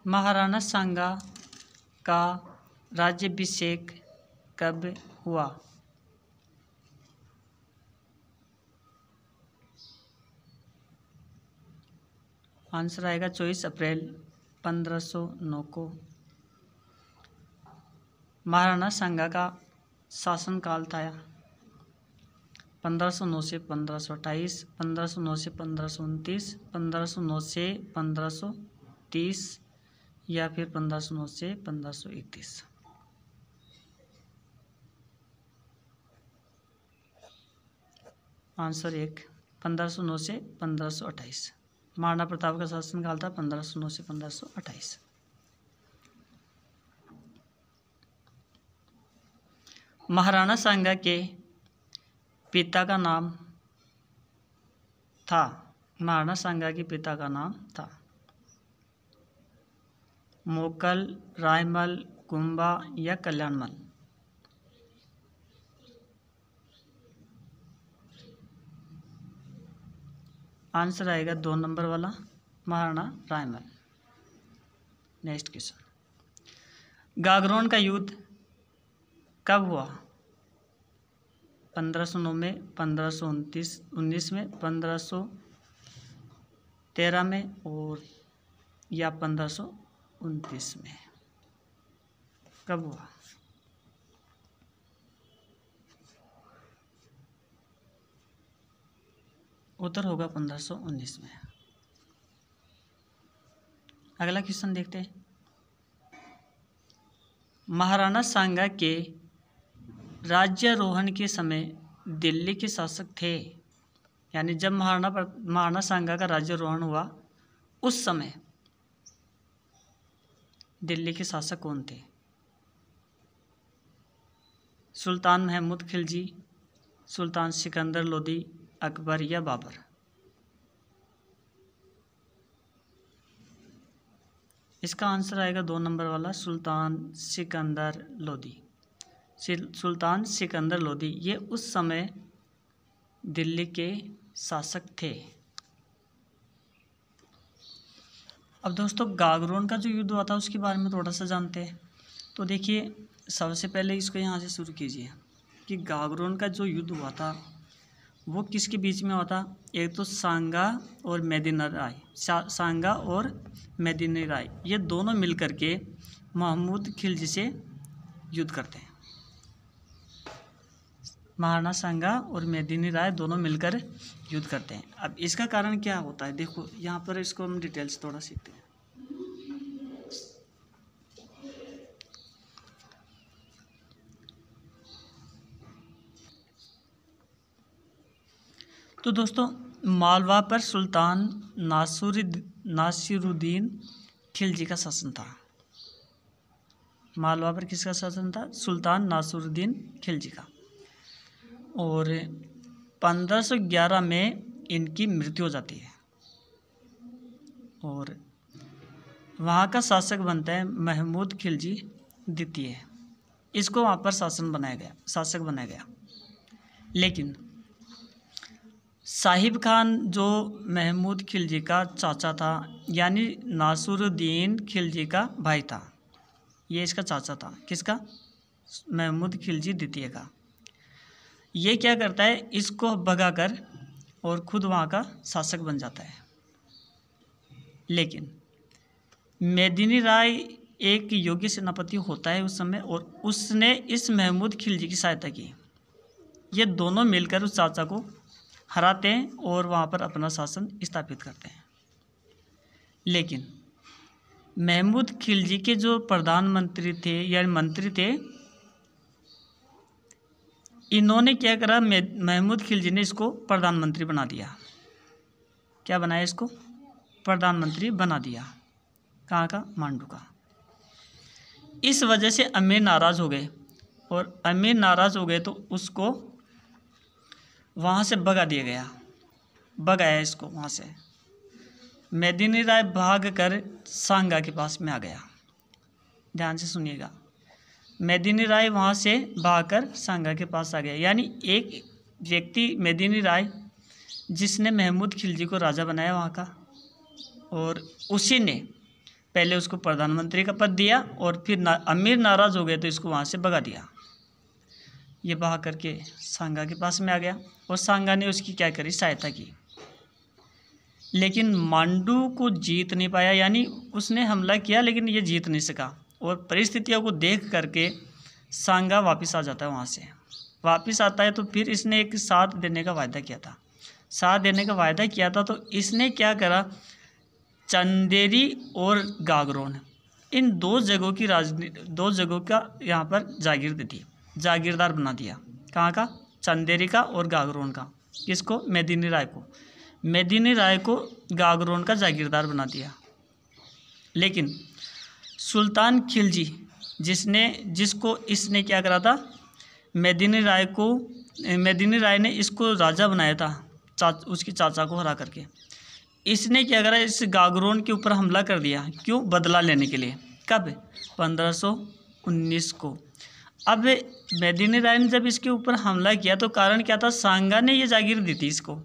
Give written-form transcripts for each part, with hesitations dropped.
महाराणा सांगा का राज्याभिषेक कब हुआ? आंसर आएगा 24 अप्रैल 1509 को। महाराणा सांगा का शासनकाल था 1509 से 1528, 1509 से 1529, 1509 से 1530 या फिर 1509 से 1531। आंसर 1 1509 से 1528। महाराणा प्रताप का शासनकाल था 1509 से 1528। महाराणा सांगा के पिता का नाम था। महाराणा सांगा के पिता का नाम था मोकल, रायमल, कुंभा या कल्याणमल। आंसर आएगा 2 नंबर वाला, महाराणा रायमल। नेक्स्ट क्वेश्चन, गागरोन का युद्ध कब हुआ? 1509 में, 1519 में, 1513 में और या 1529 में? कब हुआ? उत्तर होगा 1519 में। अगला क्वेश्चन देखते हैं। महाराणा सांगा के राज्यारोहण के समय दिल्ली के शासक थे, यानी जब महाराणा सांगा का राज्यारोहण हुआ उस समय दिल्ली के शासक कौन थे? सुल्तान महमूद खिलजी, सुल्तान सिकंदर लोदी, अकबर या बाबर? इसका आंसर आएगा 2 नंबर वाला, सुल्तान सिकंदर लोदी। सुल्तान सिकंदर लोदी ये उस समय दिल्ली के शासक थे। अब दोस्तों गागरोन का जो युद्ध हुआ था उसके बारे में थोड़ा सा जानते हैं। तो देखिए, सबसे पहले इसको यहाँ से शुरू कीजिए कि गागरोन का जो युद्ध हुआ था वो किसके बीच में हुआ था? एक तो सांगा और मेदिनी राय, सांगा और मेदिनी राय ये दोनों मिलकर के महमूद खिलजी से युद्ध करते हैं। महाराणा सांगा और मेदिनी राय दोनों मिलकर युद्ध करते हैं। अब इसका कारण क्या होता है, देखो यहाँ पर इसको हम डिटेल्स थोड़ा सीखते हैं। तो दोस्तों मालवा पर सुल्तान नासिरुद्दीन खिलजी का शासन था। मालवा पर किसका शासन था? सुल्तान नासिरुद्दीन खिलजी का। और 1511 में इनकी मृत्यु हो जाती है और वहाँ का शासक बनता है महमूद खिलजी द्वितीय। इसको वहाँ पर शासक बनाया गया। लेकिन साहिब खान जो महमूद खिलजी का चाचा था, यानी नासिरुद्दीन खिलजी का भाई था, ये इसका चाचा था। किसका? महमूद खिलजी द्वितीय का। ये क्या करता है, इसको भगाकर और खुद वहाँ का शासक बन जाता है। लेकिन मेदिनी राय एक योग्य सेनापति होता है उस समय, और उसने इस महमूद खिलजी की सहायता की। ये दोनों मिलकर उस चाचा को हराते हैं और वहाँ पर अपना शासन स्थापित करते हैं। लेकिन महमूद खिलजी के जो प्रधानमंत्री थे या मंत्री थे, इन्होंने क्या करा, महमूद खिलजी ने इसको प्रधानमंत्री बना दिया। क्या बनाया? इसको प्रधानमंत्री बना दिया। कहाँ का? मांडू का। इस वजह से अमीर नाराज़ हो गए, और अमीर नाराज़ हो गए तो उसको वहाँ से भगाया इसको वहाँ से। मेदिनी राय भाग कर सांगा के पास में आ गया। ध्यान से सुनिएगा, मेदिनी राय वहाँ से भागकर सांगा के पास आ गया। यानी एक व्यक्ति मेदिनी राय जिसने महमूद खिलजी को राजा बनाया वहाँ का, और उसी ने पहले उसको प्रधानमंत्री का पद दिया और फिर अमीर नाराज़ हो गए तो इसको वहाँ से भगा दिया। ये बहा करके सांगा के पास में आ गया और सांगा ने उसकी क्या करी, सहायता की। लेकिन मांडू को जीत नहीं पाया, यानी उसने हमला किया लेकिन ये जीत नहीं सका। और परिस्थितियों को देख करके सांगा वापस आ जाता है। वहाँ से वापस आता है तो फिर इसने एक साथ देने का वायदा किया था। साथ देने का वायदा किया था तो इसने क्या करा, चंदेरी और गागरोन इन दो जगहों का यहाँ पर जागीर दे दी, जागीरदार बना दिया। कहाँ का, चंदेरी का और गागरोन का। किसको, मेदिनी राय को। मेदिनी राय को गागरोन का जागीरदार बना दिया। लेकिन सुल्तान खिलजी जिसको इसने क्या करा था, मेदिनी राय ने इसको राजा बनाया था उसकी चाचा को हरा करके। इसने क्या करा, इस गागरोन के ऊपर हमला कर दिया। क्यों, बदला लेने के लिए। कब, 1519 को। अब मेदिनी राय ने जब इसके ऊपर हमला किया तो कारण क्या था, सांगा ने ये जागीर दी थी इसको,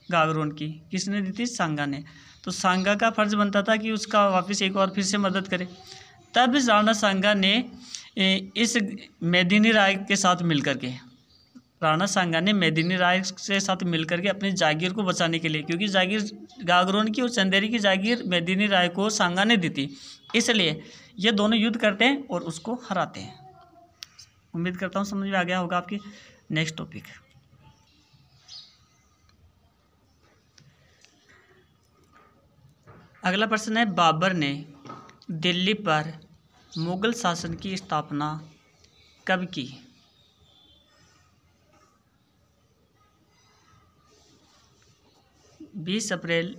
गागरोन की। किसने दी थी, सांगा ने। तो सांगा का फर्ज बनता था कि उसका वापस एक और फिर से मदद करे। तब राणा सांगा ने इस मेदिनी राय के साथ मिलकर के अपनी जागीर को बचाने के लिए, क्योंकि जागीर गागरोन की और चंदेरी की जागीर मेदिनी राय को सांगा ने दी थी, इसलिए ये दोनों युद्ध करते हैं और उसको हराते हैं। उम्मीद करता हूँ समझ में आ गया होगा आपकी। नेक्स्ट टॉपिक, अगला प्रश्न है, बाबर ने दिल्ली पर मुगल शासन की स्थापना कब की? बीस अप्रैल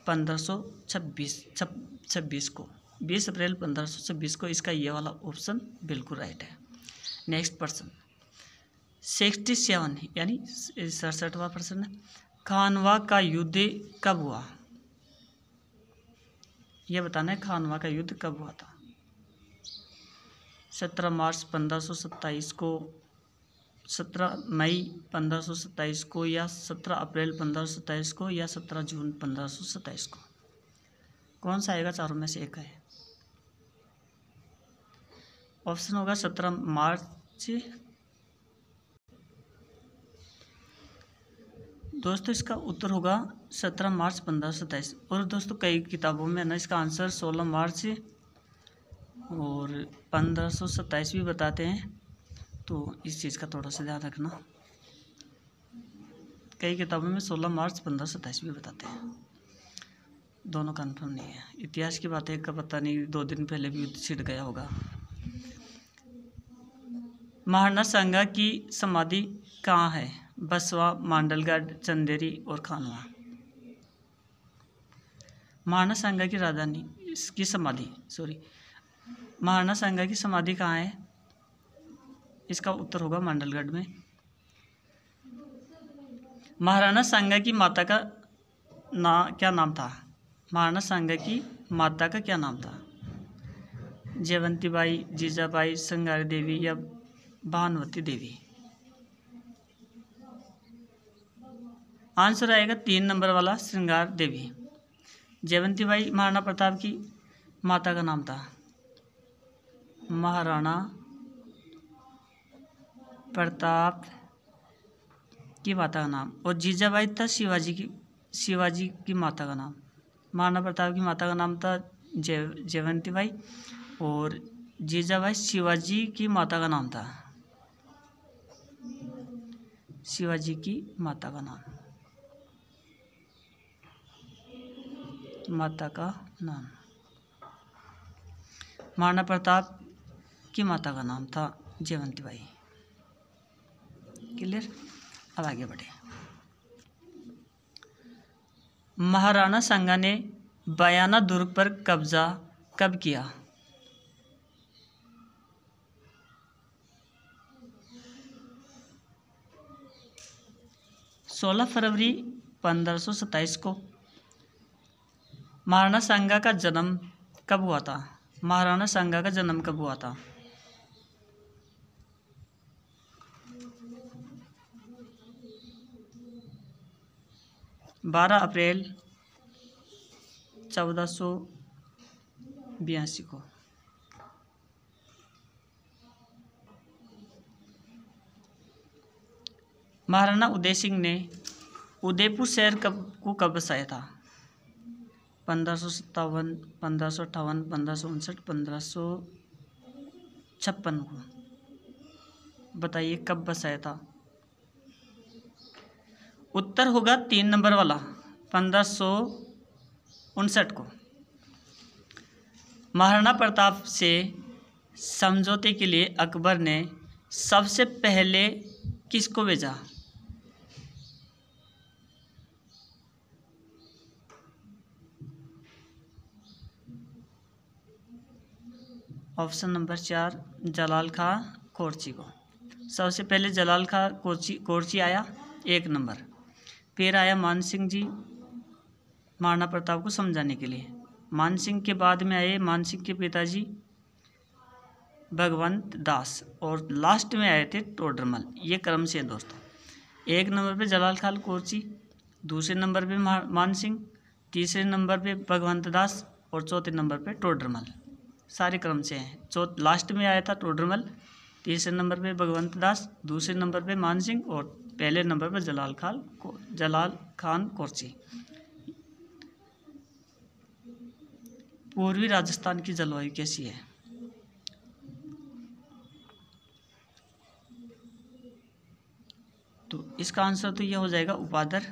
1526 को। 20 अप्रैल 1526 को। इसका ये वाला ऑप्शन बिल्कुल राइट है। नेक्स्ट प्रश्न 67 यानी 67वां प्रश्न है, खानवा का युद्ध कब हुआ? यह बताना है खानवा का युद्ध कब हुआ था। 17 मार्च 1527 को, 17 मई 1527 को, या 17 अप्रैल 1527 को, या 17 जून 1527 को। कौन सा आएगा, चारों में से एक है। ऑप्शन होगा 17 मार्च। दोस्तों इसका उत्तर होगा 17 मार्च 1527। और दोस्तों कई किताबों में ना इसका आंसर 16 मार्च और 1527 भी बताते हैं, तो इस चीज़ का थोड़ा सा ध्यान रखना। कई किताबों में 16 मार्च 1527 भी बताते हैं, दोनों कन्फर्म नहीं है। इतिहास की बात है का पता नहीं, 2 दिन पहले भी युद्ध छिड़ गया होगा। महाराणा सांगा की समाधि कहाँ है? बसवा, मांडलगढ़, चंदेरी और खानवा। महाराणा सांगा की राजधानी, इसकी समाधि महाराणा सांगा की समाधि कहाँ है? इसका उत्तर होगा मांडलगढ़ में। महाराणा सांगा की माता का क्या नाम था? महाराणा सांगा की माता का क्या नाम था? जयवंती बाई, जीजाबाई, संगारी देवी या भानुवती देवी। आंसर आएगा 3 नंबर वाला, श्रृंगार देवी। जयवंती बाई महाराणा प्रताप की माता का नाम था। महाराणा प्रताप की माता का नाम। और जीजाबाई था शिवाजी की माता का नाम। महाराणा प्रताप की माता का नाम था जयवंती बाई और जीजाबाई शिवाजी की माता का नाम था। शिवाजी की माता का नाम, महाराणा प्रताप की माता का नाम था जयवंती बाई। क्लियर। अब आगे बढ़े। महाराणा सांगा ने बयाना दुर्ग पर कब्जा कब किया? सोलह फरवरी 1527 को। महाराणा सांगा का जन्म कब हुआ था? महाराणा सांगा का जन्म कब हुआ था? 12 अप्रैल 1492 82 को। महाराणा उदय सिंह ने उदयपुर शहर कब बसाया था? 1557, 1558, 1559, 1556 को। बताइए कब बसाया था? उत्तर होगा 3 नंबर वाला, 1559 को। महाराणा प्रताप से समझौते के लिए अकबर ने सबसे पहले किसको भेजा? ऑप्शन नंबर 4 जलाल खां कोरची को। सबसे पहले जलाल खां कोरची आया 1 नंबर। फिर आया मान सिंह जी महाराणा प्रताप को समझाने के लिए। मान सिंह के बाद में आए मान सिंह के पिताजी भगवंत दास, और लास्ट में आए थे टोडरमल। ये क्रम से है दोस्तों। 1 नंबर पे जलाल खान कोरची, दूसरे नंबर पे मान सिंह, तीसरे नंबर पे भगवंत दास और चौथे नंबर पे टोडरमल। सारे क्रम से हैं। लास्ट में आया था टोडरमल, तीसरे नंबर पे भगवंत दास, दूसरे नंबर पे मान सिंह और पहले नंबर पे जलाल खान कोरची। पूर्वी राजस्थान की जलवायु कैसी है? तो इसका आंसर तो यह हो जाएगा उपादर।